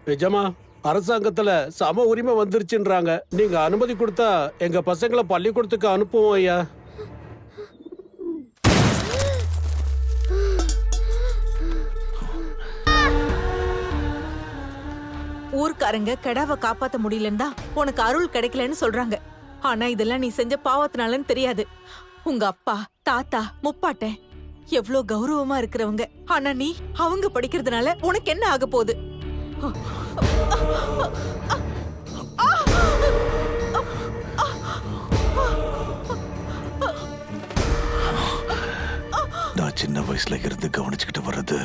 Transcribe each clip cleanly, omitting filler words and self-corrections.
நிஜமா அரசாங்கத்துல சம உரிமை வந்துருச்சுன்றாங்க. நீங்க அனுமதி கொடுத்தா எங்க பசங்களை பள்ளிக்கூடத்துக்கு அனுப்புவோம் ஐயா. ஊர்க்காரங்க கெடாவை காப்பாத்த முடியலன்னு தான் உனக்கு அருள் கிடைக்கலன்னு சொல்றாங்க. ஆனா இதெல்லாம் நீ செஞ்ச பாவத்தினாலன்னு தெரியாது. உங்க அப்பா, தாத்தா, முப்பாட்டன் எவ்ளோ கௌரவமா இருக்கிறவங்க. ஆனா நீ அவங்க படிக்கிறதுனால உனக்கு என்ன ஆக போகுது? நான் சின்ன வயசுல இருந்து கவனிச்சுக்கிட்டு வர்றது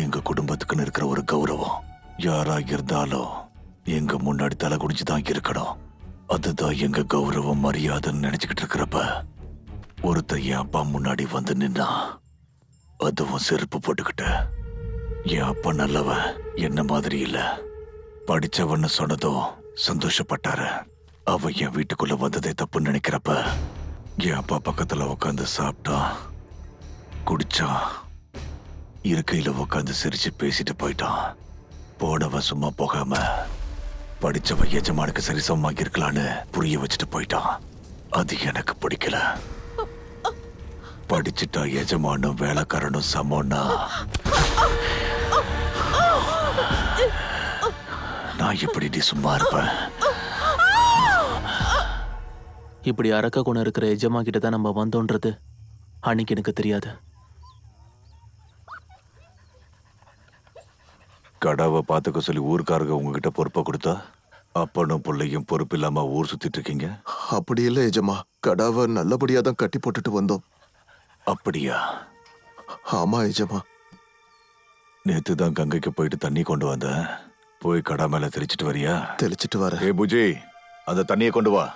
எங்க குடும்பத்துக்குன்னு இருக்கிற ஒரு கௌரவம். யாரா இருந்தாலும் எங்க முன்னாடி தலை குடிச்சுதான் இருக்கணும். அதுதான் எங்க கௌரவம், மரியாதைன்னு நினைச்சுக்கிட்டு இருக்கிறப்ப ஒருத்தர் என் அப்பா முன்னாடி வந்து நின்னா, அதுவும் செருப்பு போட்டுக்கிட்டு. என் அப்பா நல்லவன், என்ன மாதிரி இல்ல, படிச்சவன்னு சொன்னதும் சந்தோஷப்பட்டாரு. அவ என் வீட்டுக்குள்ள வந்ததே தப்புன்னு நினைக்கிறப்ப என் அப்பா பக்கத்துல உட்காந்து சாப்பிட்டான், குடிச்சான், இருக்கையில உட்காந்து சிரிச்சு பேசிட்டு போயிட்டான். போனவன் சும்மா போகாம படிச்சவன் எஜமானுக்கு சரிசமமாக இருக்கலான்னு புரிய வச்சுட்டு போயிட்டான். அது எனக்கு பிடிக்கல. படிச்சுட்டா எஜமானும் வேலைக்காரனும் சமம்னா நான் எப்படி சும்மா இருப்பேன்? இப்படி அரக்க குணம் இருக்கிற எஜமா கிட்ட தான் நம்ம வந்தோன்றது அன்னைக்கு எனக்கு தெரியாது. கடாவை பார்த்துக்க சொல்லி ஊருக்காரங்க உங்ககிட்ட பொறுப்பை கொடுத்தா அப்பனும் பிள்ளையும் பொறுப்பு இல்லாம ஊர் சுத்திட்டு இருக்கீங்க. அப்படி இல்லை எஜமா, கடாவை நல்லபடியா தான் கட்டி போட்டுட்டு வந்தோம். அப்படியா? ஆமா எஜமா. நேத்து தான் கங்கைக்கு போயிட்டு தண்ணி கொண்டு வந்தேன். போய் கடா மேல தெளிச்சிட்டு வரியா? தெளிச்சிட்டு வர. ஏ புஜி, அந்த தண்ணியை கொண்டு வா.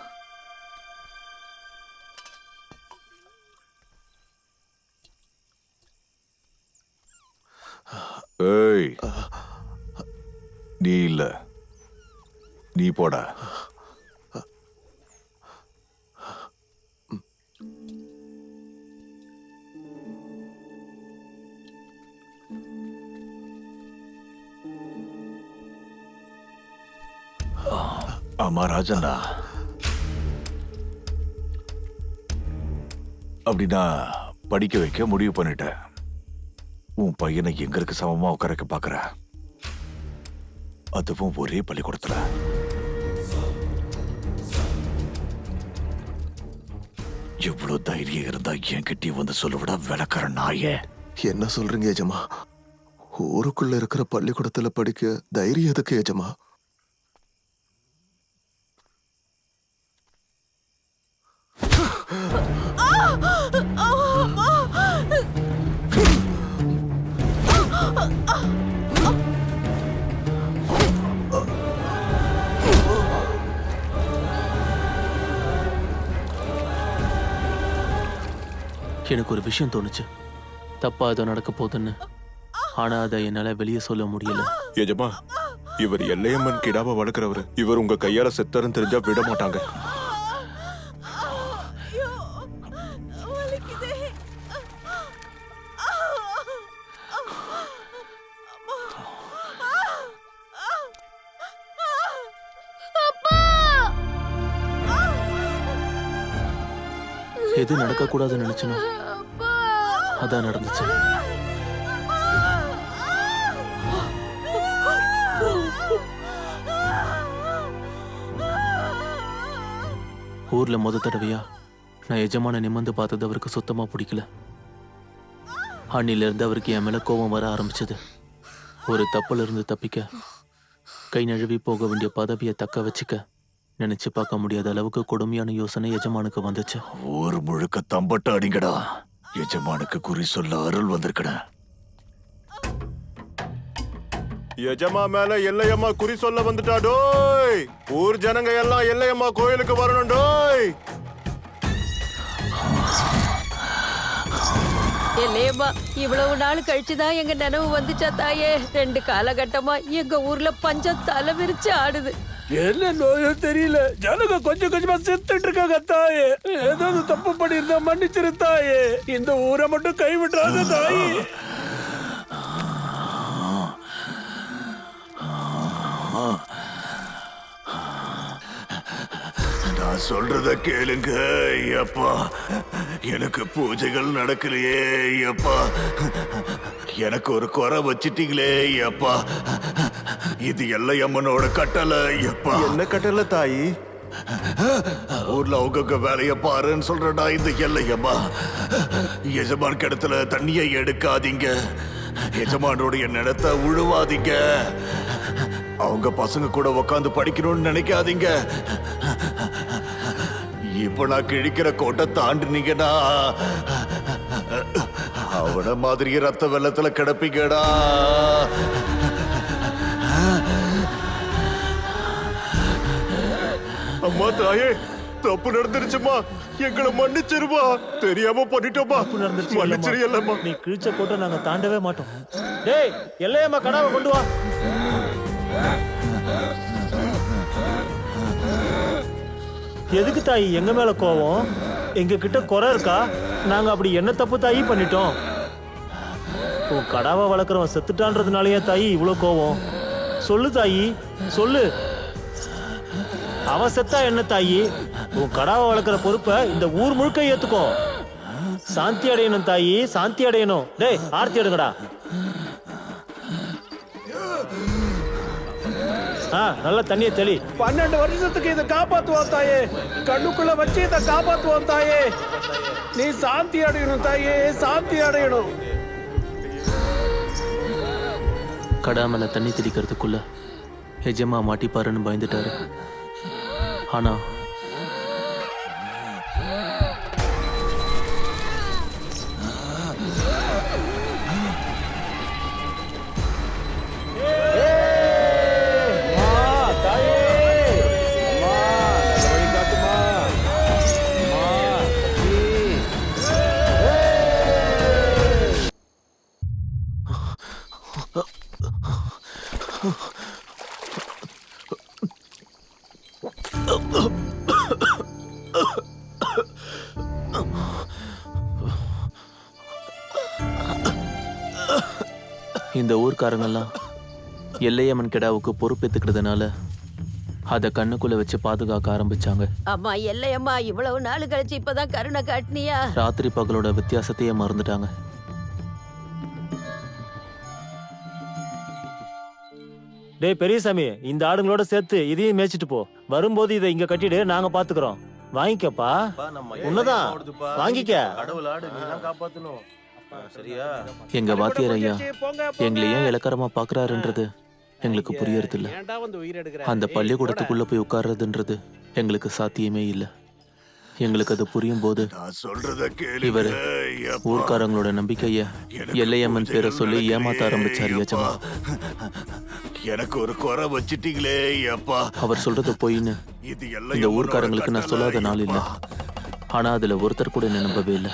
ஏய், நீ இல்ல, நீ போடா. ஆமா ராஜண்ணா, அப்படின்னா படிக்க வைக்க முடிவு பண்ணிட்டேன். உன் பையனை எங்களுக்கு சமமா உட்காரக்க பாக்குற, அதுவும் ஒரே பள்ளிக்கூடத்துல. எவ்வளவு தைரியம் இருந்தா என் கிட்டே வந்து சொல்லுவிட வேலைக்கார நாயே. என்ன சொல்றீங்க எஜமா? ஊருக்குள்ள இருக்கிற பள்ளிக்கூடத்துல படிக்க தைரியம் எதுக்கு எஜமா? எனக்கு ஒரு விஷயம் தோணுச்சு, தப்பா ஏதோ நடக்க போகுதுன்னு. ஆனா அதை என்னால வெளியே சொல்ல முடியல. எஜமா, இவர் எல்லையம்மன் கிடாவை வளர்க்கிறவரு. இவர் உங்க கையால செத்தருன்னு தெரிஞ்சா விட மாட்டாங்க. எது நடக்க கூடாதுன்னு நினைச்சனோ அதான் நடந்துச்சு. ஊர்ல முத தடவையா நான் எஜமான நிமிர்ந்து பார்த்தது அவருக்கு சுத்தமா பிடிக்கல. அன்னில இருந்து அவருக்கு என் மேல கோபம் வர ஆரம்பிச்சது. ஒரு தப்புல இருந்து தப்பிக்க, கை நழுவி போக வேண்டிய பதவியை தக்க வச்சுக்க நினைச்சு பார்க்க முடியாத அளவுக்கு கொடுமையான யோசனை எஜமானுக்கு வந்துச்சு. ஊர் முழுக்க தம்பட்ட அடிங்கடா, எஜமானுக்கு குறி சொல்ல அருள் வந்திருக்கடா. எஜமா மேல எல்லையம்மா குறி சொல்ல வந்துட்டா டோய். ஊர் ஜனங்க எல்லாம் எல்லையம்மா கோயிலுக்கு வரணும் டோய். எல்லையம்மா, இவ்வளவு நாள் கழிச்சுதான் எங்க நினைவு வந்துச்சா தாயே. 2 காலகட்டமா எங்க ஊர்ல பஞ்சம் தலை விரிச்சு ஆடுது. என்ன நோயோ தெரியல, ஜனங்க கொஞ்சம் கொஞ்சமா செத்துட்டு இருக்காங்க தாயே. ஏதாவது தப்பு பண்ணிருந்தா மன்னிச்சிரு தாயே. இந்த ஊரை மட்டும் கைவிட்டுறாத தாயே. நான் சொல்றத கேளுங்க ஐயப்பா. எனக்கு பூஜைகள் நடக்கலையே ஐயப்பா. எனக்கு ஒரு குறை வச்சிட்டீங்களே ஐயப்பா. இது எல்லையம்மனோட கட்டளை ஐயப்பா. என்ன கட்டல தாயி? ஊர்ல அவங்க வேலைய பாருன்னு சொல்றடா இந்த எல்லையம்மா. எஜமான் கிடத்துல தண்ணியை எடுக்காதீங்க, எஜமானோடைய நிலத்தை உழுவாதீங்க, அவங்க பசங்க கூட உக்காந்து படிக்கணும்னு நினைக்காதீங்க. இப்ப நான் கிழிக்கிற கோட்டை தாண்டினீங்கன்னா அவன மாதிரியே ரத்த வெள்ளத்துல கிடப்பீங்கடா. அம்மா தாயே, தப்பு நடந்துருச்சுமா, எங்களை மன்னிச்சிருமா. தெரியாம பண்ணிட்டோமா, மன்னிச்சிரு இல்லம்மா. நீ கிழிச்ச போட்டு நாங்க தாண்டவே மாட்டோம். டேய் எல்லையம்மா கடாவை கொண்டு வா. எதுக்கு தாயி எங்க மேல கோவம்? எங்க கிட்ட குறை இருக்கா? நாங்க அப்படி என்ன தப்பு தாயி பண்ணிட்டோம்? உன் கடாவை வளர்க்குறவன் செத்துட்டான்றதுனாலயே தாயி இவ்வளவு கோவம்? சொல்லு தாயி, சொல்லு. அவன் செத்தா என்ன தாயி? உன் கடாவை வளர்க்குற பொறுப்பை இந்த ஊர் முழுக்க ஏத்துக்கோ. சாந்தி அடையணும் தாயி, சாந்தி அடையணும். டேய் ஆர்த்தி எடுங்கடா. நல்ல தண்ணியை தெளி. 12 வருஷத்துக்கு இதை காப்பாத்துவான் தாயே. கண்ணுக்குள்ள வச்சு இதை காப்பாத்துவான் தாயே. நீ சாந்தி அடையணும் தாயே, சாந்தி அடையணும். கடா மேல தண்ணி தெளிக்கிறதுக்குள்ள எஜமா மாட்டிப்பாருன்னு பயந்துட்டாரு. ஆனா இந்த ஊர்க்காரங்கெல்லாம் எல்லையம்மன் கிடாவுக்கு பொறுப்பேத்துக்கிறதுனால அதை கண்ணுக்குள்ள வச்சு பாதுகாக்க ஆரம்பிச்சாங்க. அம்மா எல்லையம்மா, இவ்வளவு நாள் கழிச்சு இப்பதான் கருணை காட்டினியா? ராத்திரி பகலோட வித்தியாசத்தையே மறந்துட்டாங்க. டேய் பெரியசாமி, இந்த ஆடுங்களோட சேர்த்து இதையும் மேய்ச்சிட்டு போ. வரும்போது இதை இங்க கட்டிடு, நாங்க பாத்துக்கிறோம். வாங்கிக்கப்பா. உன்னதான் வாங்கிக்க. எங்க வாத்தியார் ஐயா எங்களை ஏன் இலக்காரமா பாக்குறாருன்றது எங்களுக்கு புரியறது இல்ல. ஏன்டா வந்து உயிர் எடுக்கிற? அந்த பள்ளிக்கூடத்துக்குள்ள போய் உட்கார்றதுன்றது எங்களுக்கு சாத்தியமே இல்லை. எங்களுக்கு அது புரியும் போது நான் சொல்றத இவர் கேளுங்க ஐயப்பா. ஊர்க்காரங்களோட நம்பிக்கைய எல்லையம்மன் பேரை சொல்லி ஏமாத்த ஆரம்பிச்சாரு எஜமா. எனக்கு ஒரு குறை வச்சிட்டீங்களே ஐயப்பா. அவர் சொல்றது பொய்ன்னு இது இந்த ஊர்க்காரங்களுக்கு நான் சொல்லாத நாள் இல்ல. ஆனா அதுல ஒருத்தர் கூட என்ன நம்பவே இல்லை.